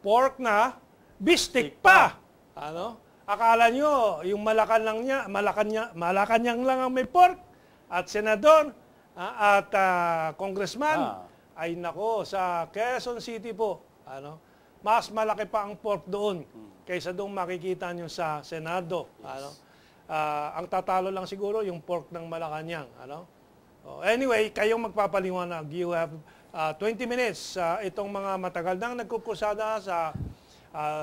pork na bistik pa. Ano? Akala nyo, yung Malacanang lang ang may pork at senador at congressman ay nako sa Quezon City po. Ano? Mas malaki pa ang pork doon kaysa doon makikita nyo sa Senado. Yes. Ano? Ang tatalo lang siguro yung pork ng Malacanang. Ano? Anyway, kayong magpapaliwanag. You have 20 minutes. Itong mga matagal nang nagkukusada sa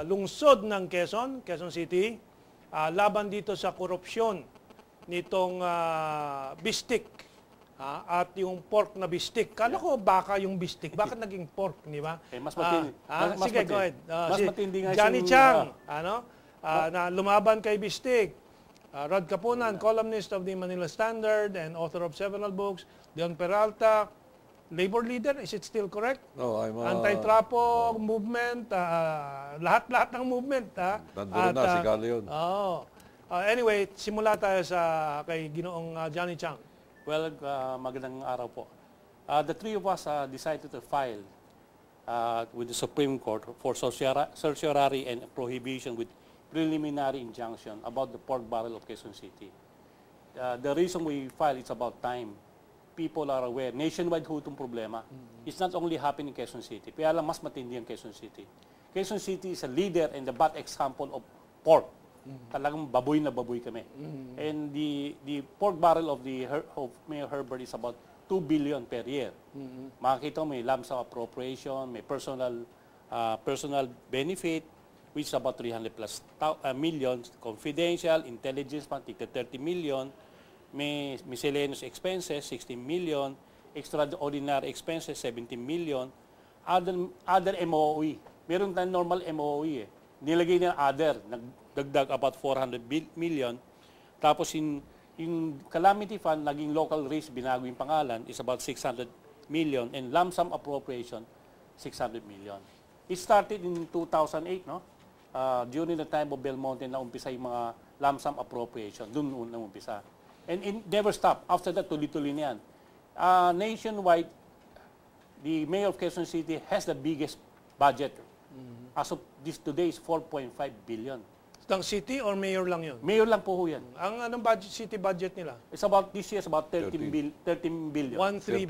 lungsod ng Quezon City, laban dito sa korupsyon nitong bistik at yung pork na bistik. Kala ko baka yung bistik. Bakit naging pork, di ba? Mas matindi. Sige, go ahead. Mas matindi nga Johnny Chang, na lumaban kay bistik. Rod Kapunan, columnist of the Manila Standard and author of several books. Leon Peralta, labor leader, is it still correct? No, I'm Anti-trapo movement, lahat-lahat ng movement. Nandun na, si Galeon. Anyway, simula tayo kay Ginoong Johnny Chang. Well, magandang araw po. The three of us decided to file with the Supreme Court for certiorari and prohibition with preliminary injunction about the pork barrel of Quezon City. The reason we filed is about time. People are aware. Nationwide ho itong problema. It's not only happening in Quezon City. Kaya lang mas matindi ang Quezon City. Quezon City is a leader and the bad example of pork. Talagang baboy na baboy kami. And the pork barrel of Mayor Herbert is about 2 billion per year. Makikita mo may lump sum appropriation, may personal benefit, which is about 300 plus million, confidential, intelligence fund, 30 million, may miscellaneous expenses, 16 million, extraordinary expenses, 17 million, other MOE. Meron tayong normal MOE eh. Nilagay niya other, nagdagdag about 400 million. Tapos yung calamity fund, naging local risk, binago yung pangalan, is about 600 million, and lump sum appropriation, 600 million. It started in 2008, no? During the time of Belmonte na umpisa yung mga lump sum appropriation. Doon na umpisa. And it never stopped. After that, tuloy-tuloy na yan. Nationwide, the Mayor of Quezon City has the biggest budget. As of today is 4.5 billion. Ng city or mayor lang yun? Mayor lang po yan. Ang anong city budget nila? It's about, this year is about 13 billion. 13 billion. 13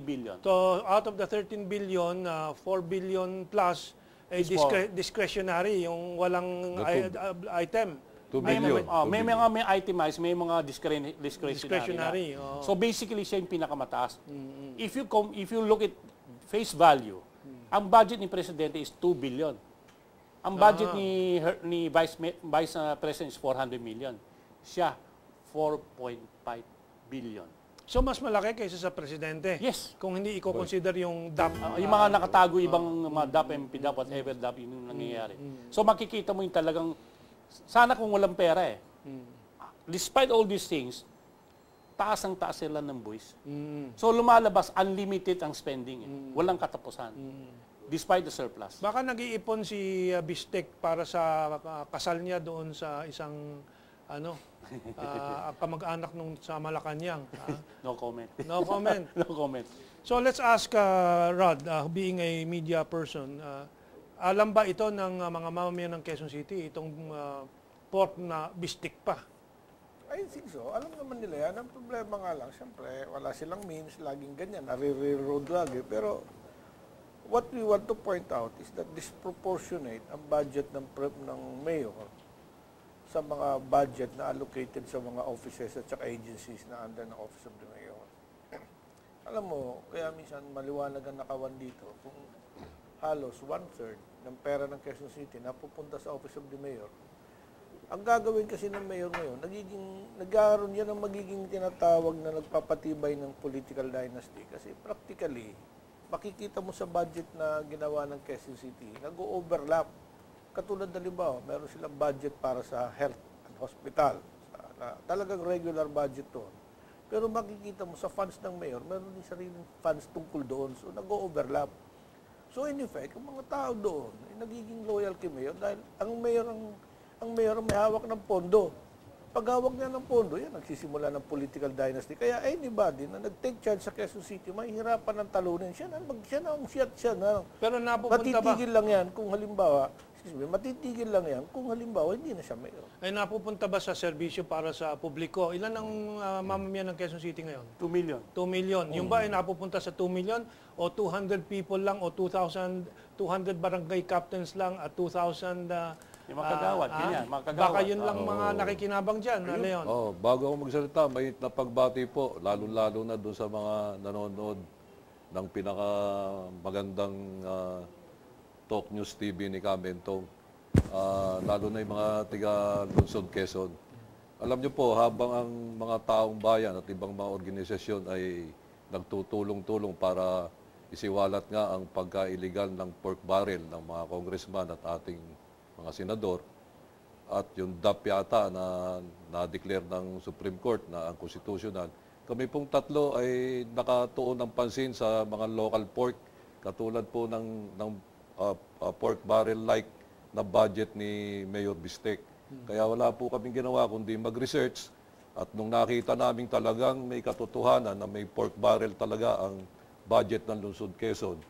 billion. So, out of the 13 billion, 4 billion plus, discretionary, yung walang item. 2 billion. May itemized, may mga discretionary. So basically, siya yung pinakamataas. If you look at face value, ang budget ni Presidente is 2 billion. Ang budget ni Vice President is 400 million. Siya, 4.5 billion. So mas malaki kaysa sa Presidente? Yes. Kung hindi i-consider yung DAP. Yung mga nakatago ibang mga DAP, MP DAP, whatever DAP, yun yung nangyayari. So makikita mo yung talagang, sana kung walang pera eh. Despite all these things, taas ang taas sila ng buwis. So lumalabas, unlimited ang spending. Walang katapusan. Despite the surplus. Baka nag-iipon si Bistek para sa kasal niya doon sa isang kamag-anak nung sa Malacanang. No comment. No comment. No comment. So let's ask Rod, being a media person, alam ba ito ng mga mamamayan ng Quezon City, itong pork na bistik pa? I think so. Alam naman nila yan. Ang problema nga lang, siyempre, wala silang means, laging ganyan, nare-railroad lagi. Pero what we want to point out is that disproportionate ang budget ng mayor sa mga budget na allocated sa mga offices at saka agencies na under ng Office of the Mayor. Alam mo, kaya minsan maliwanag ang nakawan dito kung halos 1/3 ng pera ng Quezon City napupunta sa Office of the Mayor. Ang gagawin kasi ng mayor ngayon, nagkaroon yan ng magiging tinatawag na nagpapatibay ng political dynasty. Kasi practically, makikita mo sa budget na ginawa ng Quezon City, nag-overlap. Katulad na halimbawa, meron silang budget para sa health and hospital. Talagang regular budget doon. Pero makikita mo sa funds ng mayor, meron din sariling funds tungkol doon. So nag-overlap. So in effect, ang mga tao doon ay nagiging loyal kay mayor dahil ang mayor ang may hawak ng pondo. paghawak niya ng pondo, yan, nagsisimula ng political dynasty. Kaya anybody na nag-take charge sa Quezon City, mahihirapan ng talunin siya na siya na. Pero napupunta ba? Matitigil lang yan kung halimbawa, matitigil lang yan kung halimbawa hindi na siya mayor. Ay napupunta ba sa serbisyo para sa publiko? Ilan ang mamamayan ng Quezon City ngayon? 2 million. 2 million. Yung ba ay napupunta sa 2 million o 200 people lang o 2,200 barangay captains lang at 2,000 Yung mga kagawad, ganyan, mga kagawad. Baka yun lang mga nakikinabang dyan, Leon. Bago ako magsalita, may napagbati po, lalo-lalo na doon sa mga nanonood ng pinakamagandang Talk News TV ni Kamentong, lalo na yung mga tiga Lungsod, Quezon. Alam niyo po, habang ang mga taong bayan at ibang mga organisasyon ay nagtutulong-tulong para isiwalat nga ang pagka-illegal ng pork barrel ng mga congressman at ating mga senador, at yung DAP yata na na-declare ng Supreme Court na ang constitutional, kami pong tatlo ay nakatuon ng pansin sa mga local pork, katulad po ng pork barrel-like na budget ni Mayor Bistek. Kaya wala po kaming ginawa kundi mag-research, at nung nakita namin talagang may katotohanan na may pork barrel talaga ang budget ng Lungsod Quezon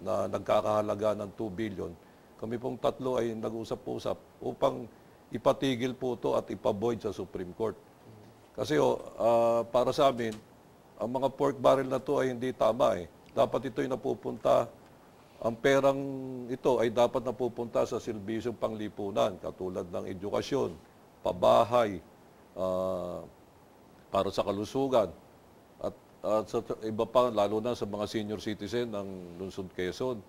na nagkakahalaga ng 2 billion, kami pong tatlo ay nag-usap-usap upang ipatigil po ito at ipa-void sa Supreme Court. Kasi para sa amin, ang mga pork barrel na ito ay hindi tama eh. Dapat ito ay napupunta, ang perang ito ay dapat napupunta sa serbisyong panglipunan, katulad ng edukasyon, pabahay, para sa kalusugan, at sa iba pa, lalo na sa mga senior citizen ng Lungsod Quezon.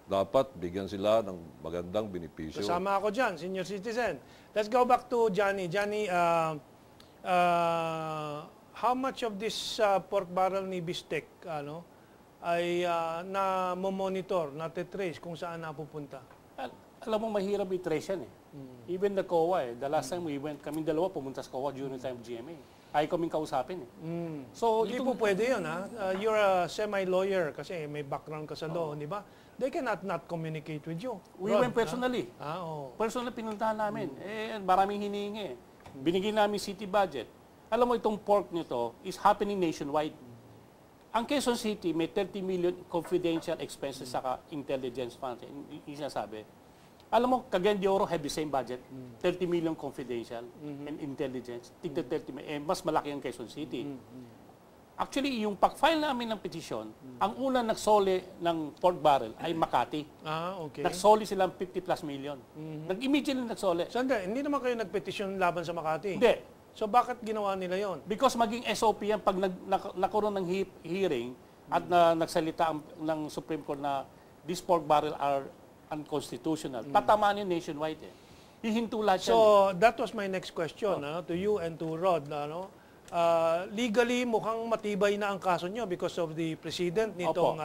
Dapat bigyan sila ng magandang benepisyo. Kasama ako dyan, senior citizen. Let's go back to Johnny. Johnny, how much of this pork barrel ni Bistek ay na-monitor, na-trace kung saan napupunta? Alam mo, mahirap i-trace yan eh. Even the COA the last time we went, kaming dalawa pumunta sa COA during the time of GMA. Ay kaming kausapin eh. So, hindi po pwede yun, ha? You're a semi-lawyer kasi may background ka sa law, di ba? They cannot not communicate with you. We went personally. Personally, pinuntahan namin. Maraming hinihingi. Binigyan namin city budget. Alam mo, itong pork nito is happening nationwide. Ang Quezon City may 30 million confidential expenses sa intelligence funds. Yung sinasabi. Alam mo, Cagayan de Oro have the same budget. 30 million confidential and intelligence. Tigda 30 million. Mas malaki ang Quezon City. Actually, yung pag-file namin ng petition, ang unang nagsoli ng pork barrel ay Makati. Okay. Nagsoli silang 50 plus million. Nag-immediately nagsoli. Sandali, hindi naman kayo nagpetisyon laban sa Makati? Hindi. So bakit ginawa nila yon? Because maging SOP yan pag nagkaroon ng hearing at nagsalita ng Supreme Court na these pork barrel are unconstitutional. Tatamaan yun nationwide eh. Hihinto lahat yan. So that was my next question to you and to Rod. Legally, mukhang matibay na ang kaso nyo because of the precedent nitong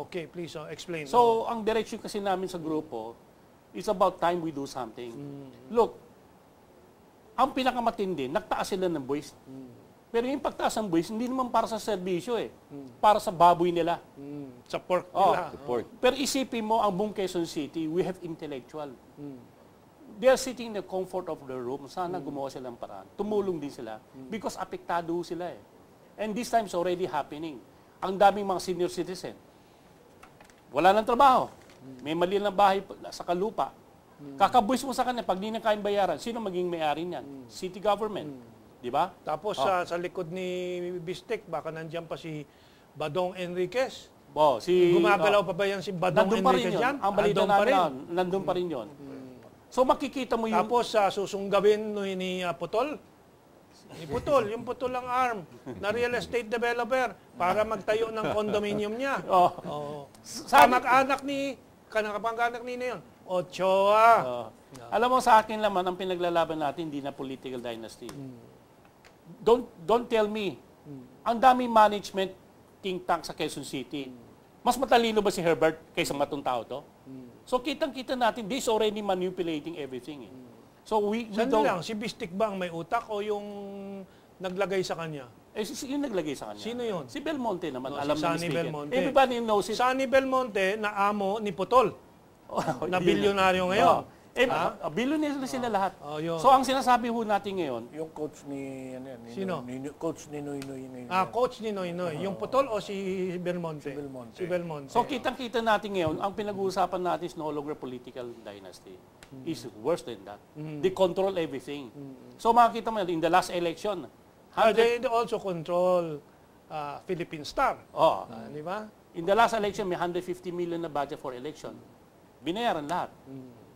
okay, please explain. So, ang direction kasi namin sa grupo, it's about time we do something. Look, ang pinakamatindi, nagtaas sila ng buwis. Pero yung pagtaas ng buwis, hindi naman para sa serbisyo eh. Para sa baboy nila. Sa pork nila. Pero isipin mo, ang buong Quezon City, we have intellectual. They are sitting in the comfort of their room. Sana gumawa sila ng paraan. Tumulong din sila. Because apektado sila eh. And this time is already happening. Ang daming mga senior citizen. Wala ng trabaho. May mali ng bahay sa kalupa. Kakabuis mo sa kanya, pag di na kayang bayaran, sino maging may-ari niyan? City government. Di ba? Tapos sa likod ni Bistek, baka nandiyan pa si Badong Enriquez. Gumagalaw pa ba yan si Badong Enriquez yan? Ang balita namin, nandun pa rin yun. So makikita mo yung... Tapos susunggabin ni Putol. Ni Putol, yung Putol ang arm na real estate developer para magtayo ng condominium niya. Kamag-anak ni na yun. Ochoa. Alam mo, sa akin naman, ang pinaglalaban natin, hindi na political dynasty. Don't tell me. Ang daming management think tank sa Quezon City. Mas matalino ba si Herbert kaysa matong tao to? So kitang-kita natin, this already manipulating everything. So we don't... lang, si Bistek ba ang may utak o yung naglagay sa kanya? Yung naglagay sa kanya. Sino yun? Si Belmonte naman. Alam si Sunny Belmonte. Everybody knows it. Sunny Belmonte na amo ni Putol. Na bilyonaryo ngayon. Billionaires na sila lahat. Yun. So, ang sinasabi ho natin ngayon, Yung coach ni, ano yan, Sino? Coach ni Noy Noy. Coach ni Noy Noy. Yung putol o si Belmonte? Si Belmonte. so kitang-kita natin ngayon, ang pinag-uusapan natin is no longer political dynasty. Is worse than that. They control everything. So, makikita mo in the last election, They also control Philippine Star. Di ba? In the last election, may 150 million na budget for election. Binayaran lahat.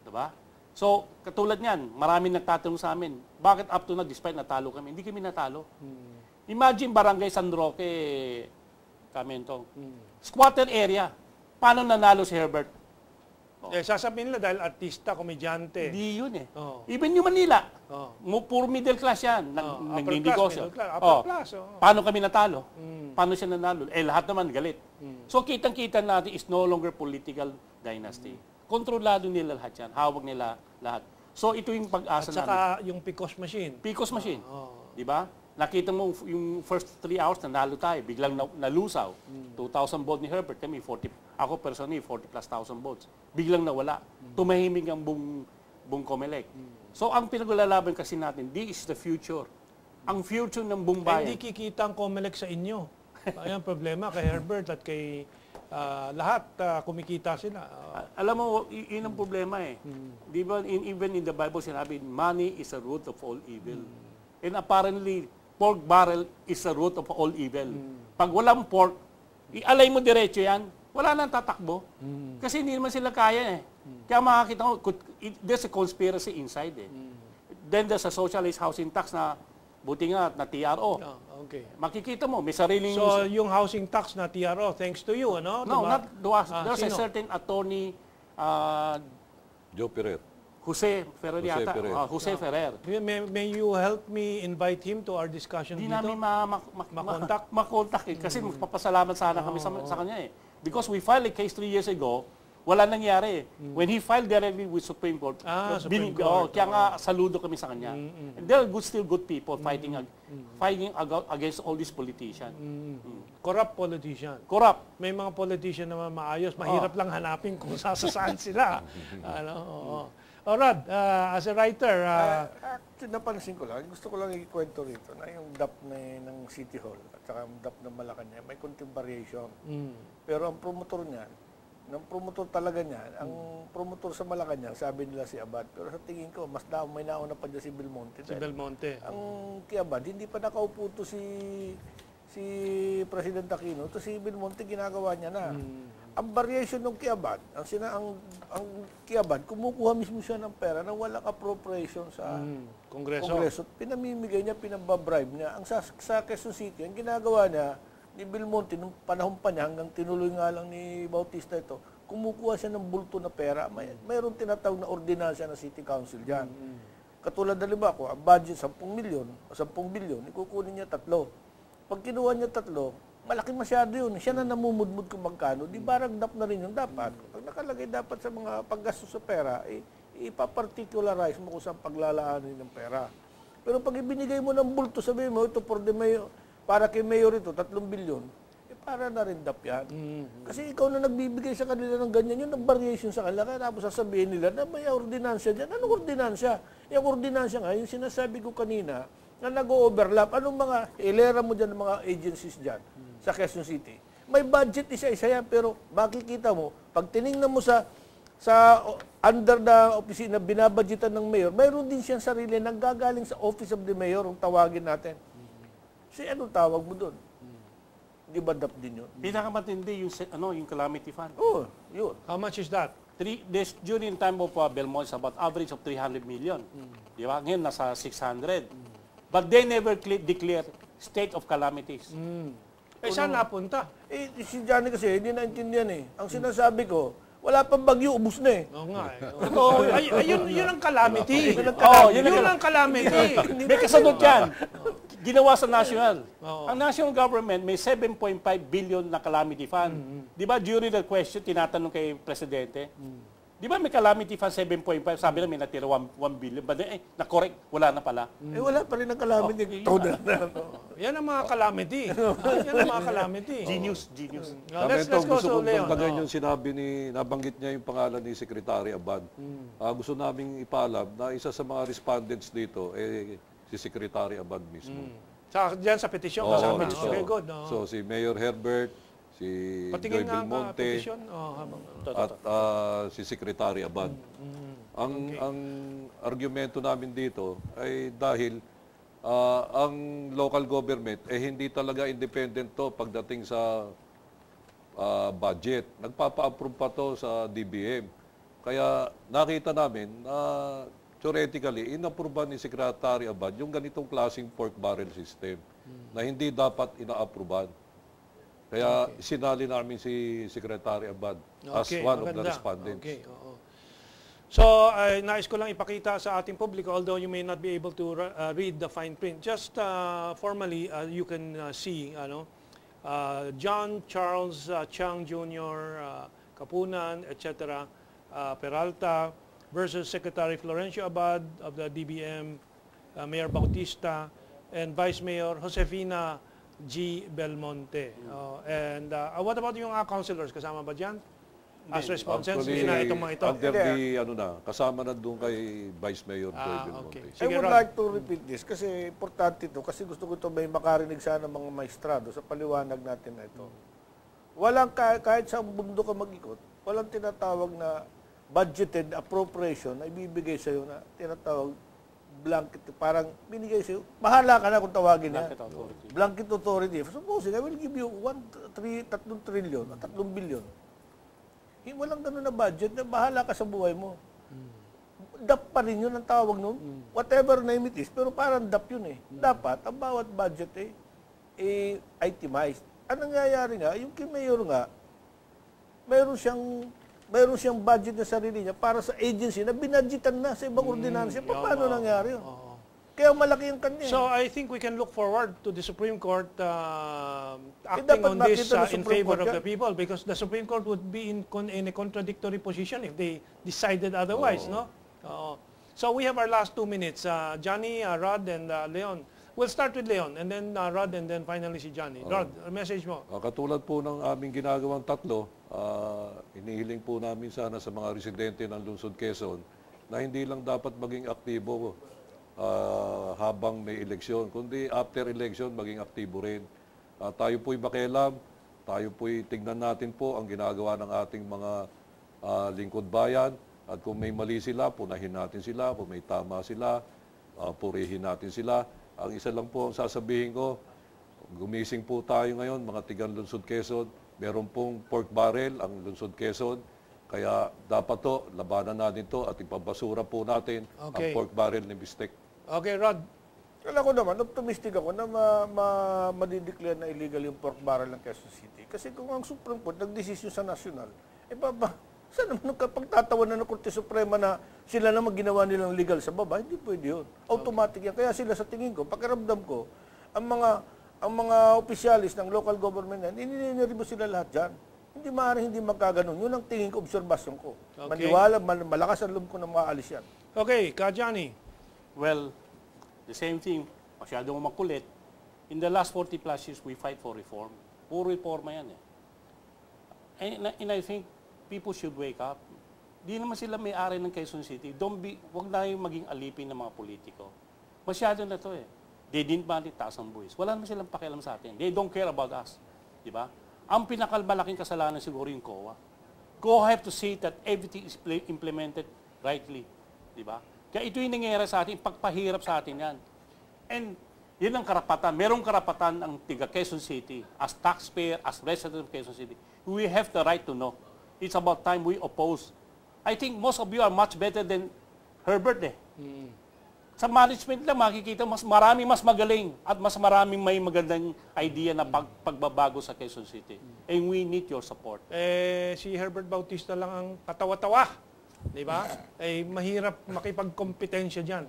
Diba? So, katulad niyan, maraming nagtatanong sa amin, bakit up to now, despite natalo kami, hindi kami natalo. Imagine Barangay San Roque, Camentong. Squatter area. Paano nanalo si Herbert? Sasabihin nila dahil artista, komedyante. Hindi yun eh. Even yung Manila, puro middle class yan. Nagninegosyo. Upper class. Paano kami natalo? Paano siya nanalo? Lahat naman galit. So, kitang-kita natin is no longer political dynasty. Kontrolado nila lahat yan. Hawag nila lahat. So, ito yung pag-asa namin. At saka yung PICOS machine. PICOS machine. Di ba? Nakita mo yung first 3 hours, nanalo tayo. Biglang nalusaw. 2,000 votes ni Herbert. Kami, 40. Ako personally, 40 plus thousand votes. Biglang nawala. Tumahimik ang buong COMELEC. So, ang pinaglalaban kasi natin, this is the future. Ang future ng buong bayan. Hindi kikita ang COMELEC sa inyo. Ayan problema kay Herbert at kay lahat kumikita sila. Alam mo, yun ang problema eh. Di ba, even in the Bible sinabi, money is a root of all evil. And apparently, pork barrel is a root of all evil. Pag walang pork, ialay mo diretso yan, wala nang tatakbo. Kasi hindi naman sila kaya eh. Kaya makakita mo, there's a conspiracy inside eh. Then there's a socialist housing tax na buti nga na TRO. Okay. Makikita mo, may sariling... So, yung housing tax na TRO, thanks to you, ano? No, diba? not to us. There's a certain attorney, Joe Ferrer. Jose Ferrer yata. Ferrer. Jose Ferrer. May you help me invite him to our discussion Hindi dito? namin makontak. makontak eh. Kasi magpapasalamat sana kami sa kanya eh. Because we filed a case 3 years ago, wala nangyari. When he filed directly with Supreme Court, Supreme Court. Kaya nga saludo kami sa kanya. And they're still good people fighting against all these politicians. Corrupt politician. Corrupt. May mga politician naman maayos. Mahirap lang hanapin kung saan sila. Rod, as a writer... Actually, napansin ko lang, gusto ko lang ikwento rito na yung DAP ng City Hall at saka yung DAP ng Malacanang, may konting variation. Pero ang promotor niyan, ang promotor sa Malacanang, sabi nila si Abad. Pero sa tingin ko, may nauna pa dyan si Belmonte. Si Belmonte. Ang kay Abad, hindi pa nakaupo to si President Aquino. To si Belmonte, ginagawa niya na. Ang variation ng Kiabad, ang Kiabad, kumukuha mismo siya ng pera na walang appropriation sa Kongreso. Pinamimigay niya, pinababribe niya. Ang sa Quezon City, ang ginagawa niya, ni Belmonte, nung panahon pa niya, hanggang tinuloy nga lang ni Bautista ito, kumukuha siya ng bulto na pera. Mayroong tinatawag na ordinansya ng City Council dyan. Katulad na liba ko, ang budget 10 milyon o 10 bilyon, ikukunin niya 3. Pag kinuha niya 3, malaki masyado yun. Siya na namumudmud kung magkano. Di ba ragdap na rin yung dapat. Pag nakalagay dapat sa mga paggastos sa pera, ipaparticularize mo kung saan paglalaanin ng pera. Pero pag ibinigay mo ng bulto, sabihin mo, ito for the mayor, para kay mayor ito, 3 bilyon, para na rin dap yan. Kasi ikaw na nagbibigay sa kanila ng ganyan, yun ang variation sa kanila. Kaya tapos sasabihin nila na may ordinansya dyan. Anong ordinansya? Yung ordinansya nga, yung sinasabi ko kanina, na nag-overlap. Anong mga, ilera mo dyan ng mga agencies dyan sa Quezon City? May budget isa-isa yan, pero makikita mo, pag tiningnan mo sa under the opisina, binabudgetan ng mayor, mayroon din siyang sarili nang gagaling sa Office of the Mayor, ang tawagin natin. Anong tawag mo doon? Di ba DAP din yun? Pinakamatindi yung calamity fund. Oo, yun. How much is that? During time of Belmonte, about average of 300 million. Di ba? Ngayon, nasa 600. But they never declare state of calamities. Saan napunta? Si Johnny kasi, hindi naintindihan eh. Ang sinasabi ko, wala pang bagyo, ubus na eh. Oo nga eh. Yun ang calamity. Yun ang calamity. May kasunod yan. Ginawa sa national. Ang national government may 7.5 billion na calamity fund. Di ba during the question, tinatanong kay Presidente, Di ba may calamity fund 7.5, sabi na may natira 1 billion, but na-correct, wala na pala. Wala pa rin ang calamity. Yan ang mga calamity. Yan ang mga calamity. Genius. Let's go gusto to kong Leon. dagdagan yung nabanggit niya yung pangalan ni Secretary Abad. Gusto naming ipaalam na isa sa mga respondents dito, si Secretary Abad mismo. Diyan sa petisyon Oo, kasama. so- Okay, good. So si Mayor Herbert, si Joy Patingin nga Belmonte, petisyon. Habang, at si Secretary Abad. Ang argumento namin dito ay dahil ang local government hindi talaga independent to pagdating sa budget. Nagpapa-approve pa to sa DBM. Kaya nakita namin na theoretically, inapprovean ni Secretary Abad yung ganitong klaseng pork barrel system na hindi dapat ina-approvean. Kaya sinali namin si Secretary Abad as one of the respondents. Okay, oo. So, nais ko lang ipakita sa ating publiko, although you may not be able to read the fine print, just formally, you can see, John Charles Chang Jr., Kapunan, etc., Peralta, versus Secretary Florencio Abad of the DBM, Mayor Bautista, and Vice Mayor Josefina G. Belmonte. And what about yung councilors? Kasama ba dyan? As responses? Actually, Hindi na itong mga ito. under the, kasama na doon kay Vice Mayor Joy Belmonte. okay. I Sige, would Rod. like to repeat this kasi importante ito kasi gusto ko ito may makarinig sana mga maestrado sa paliwanag natin na ito. Walang kahit sa mundo ka mag-ikot, walang tinatawag na budgeted appropriation na ibibigay sa iyo na tinatawag blanket, parang binigay sa iyo. Bahala ka na kung tawagin niya. Blanket authority. Suppose I will give you 3 trillion at 3 billion. Walang ganun na budget na bahala ka sa buhay mo. DAP pa rin yun ang tawag nun. Whatever name it is, pero parang DAP yun eh. Dapat, ang bawat budget itemized. Ang nangyayari nga, yung kay Mayor nga, mayroon siyang budget na sarili niya para sa agency na binadgetan na sa ibang ordinansya. Paano nangyari yun? Kaya malaki yung kanya. So I think we can look forward to the Supreme Court acting on this in favor of the people, because the Supreme Court would be in a contradictory position if they decided otherwise, no? So we have our last 2 minutes. Johnny, Rod, and Leon. We'll start with Leon, and then Rod, and then finally si Johnny. Rod, message mo. Katulad po ng aming ginagawang tatlo, inihiling po namin sana sa mga residente ng Lungsod Quezon na hindi lang dapat maging aktibo habang may eleksyon, kundi after election maging aktibo rin. Tayo po'y makialam, tayo po'y tignan natin po ang ginagawa ng ating mga lingkod bayan, at kung may mali sila, punahin natin sila, kung may tama sila, purihin natin sila. Ang isa lang po ang sasabihin ko, gumising po tayo ngayon, mga tigang Lungsod Quezon, meron pong pork barrel ang Lungsod Quezon, kaya dapat to, labanan natin to at ipabasura po natin ang pork barrel ni Bistek. Okay, Rod. Alam ko naman, optimistic ako na madideclare na illegal yung pork barrel ng Quezon City. Kasi kung ang Supreme Court nagdesisyon sa nasyonal, saan naman kapag tatawanan ng Korte Suprema na sila naman ginawa nilang legal sa baba, hindi pwede yun. Automatic yan. Kaya sila sa tingin ko, pakiramdam ko, ang mga opisyalis ng local government yan, ininiribo sila lahat dyan. Hindi maaaring hindi magkaganon. Yun ang tingin ko, obserbasyon ko. Maniwala, malakas ang loob ko na maalis yan. Okay, Johnny. Well, the same thing, masyadong makulit. In the last 40 plus years, we fight for reform. Puro reforma yan eh. And I think people should wake up. Di naman sila may-ari ng Quezon City. Huwag na yung maging alipin ng mga politiko. Masyado na to eh. They didn't want it, taas ang buwis. Wala naman silang pakialam sa atin. They don't care about us. Di ba? Ang pinakamalaking kasalanan siguro yung COA. COA have to see that everything is implemented rightly. Di ba? Kaya ito yung nangyayari sa atin, pagpahirap sa atin yan. And yun ang karapatan. Merong karapatan ang tiga Quezon City. As taxpayer, as resident of Quezon City, we have the right to know. It's about time we oppose. I think most of you are much better than Herbert eh. Sa management lang makikita mas magaling at mas maraming may magandang idea na pagbabago sa Quezon City. And we need your support. Si Herbert Bautista lang ang katawa-tawa. Di ba? Mahirap makipagkompetensya dyan.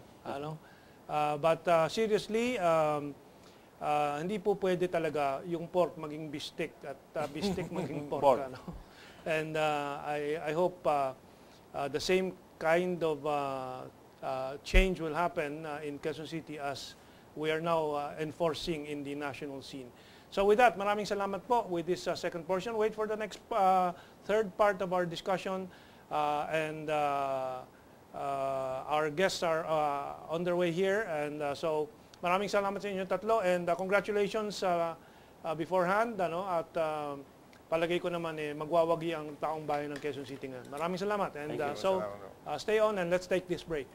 But seriously, hindi po pwede talaga yung pork maging bistek at bistek maging pork. And I hope the same kind of change will happen in Quezon City as we are now enforcing in the national scene. So with that, maraming salamat po with this second portion. Wait for the next third part of our discussion, and our guests are on their way here, and so maraming salamat sa inyo tatlo, and congratulations beforehand, at palagay ko naman magwawagi ang taong bayan ng Quezon City ngayon. Maraming salamat, and so stay on and let's take this break.